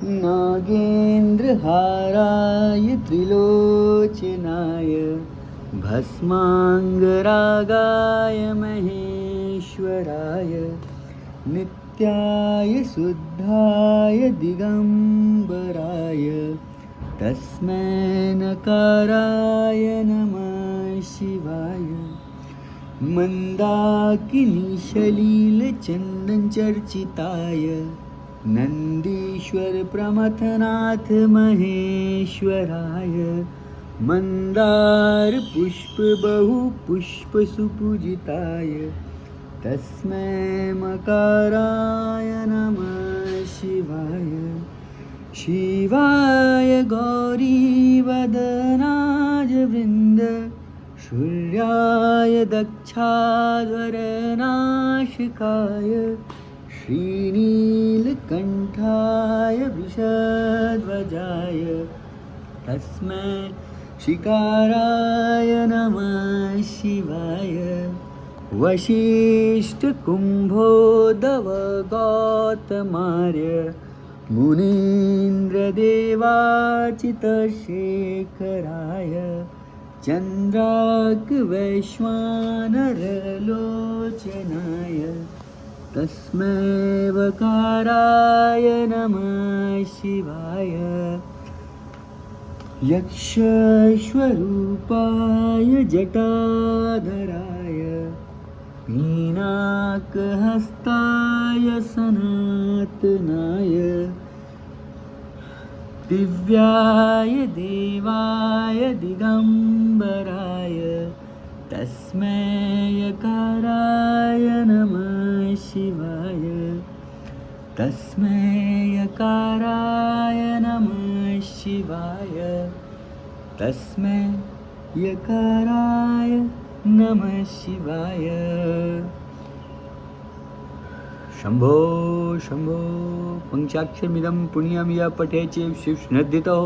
नागेन्द्रहाराय त्रिलोचनाय भस्माङ्गरागाय महेश्वराय नित्याय शुद्धाय दिगम्बराय तस्मै नकाराय नमः शिवाय मन्दाकिनीशलीलचन्दनचर्चिताय नन्दीश्वर प्रमथनाथ महेश्वराय मन्दार पुष्प बहु पुष्प सुपूजिताय तस्मै मकाराय नमः शिवाय शिवाय गौरीवदनाज वृन्द सूर्याय दक्षाध्वरनाशिकाय श्रीनीलकण्ठाय वृषध्वजाय तस्मै शिकाराय नमः शिवाय वसिष्ठकुम्भोदवगौतमार्य मुनीन्द्रदेवाचितशेखराय चन्द्रार्कवैश्वानरलोचनाय तस्मै वकाराय नमः शिवाय यक्षस्वरूपाय जटाधराय पीनाकहस्ताय सनातनाय दिव्याय देवाय दिगम्बराय तस्मै यकाराय नमः शिवाय तस्मै यकाराय नमः शिवाय तस्मै यकाराय नमः शिवाय शंभो शंभो पंचाक्षरमिदं पुण्यं य पठेत् शिवस्नद्धितो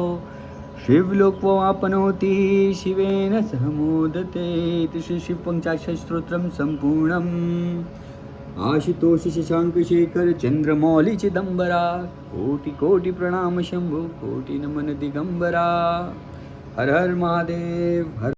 शिवलोकवाप्नोति शिवेन सह मोदते इति श्री शिव पंचाक्षर स्तोत्रं संपूर्णम् आशुतोष शशांक शेखर चंद्रमौली चिदंबरा कोटि कोटि प्रणाम शंभो कोटि नमन दिगंबरा हर हर महादेव हर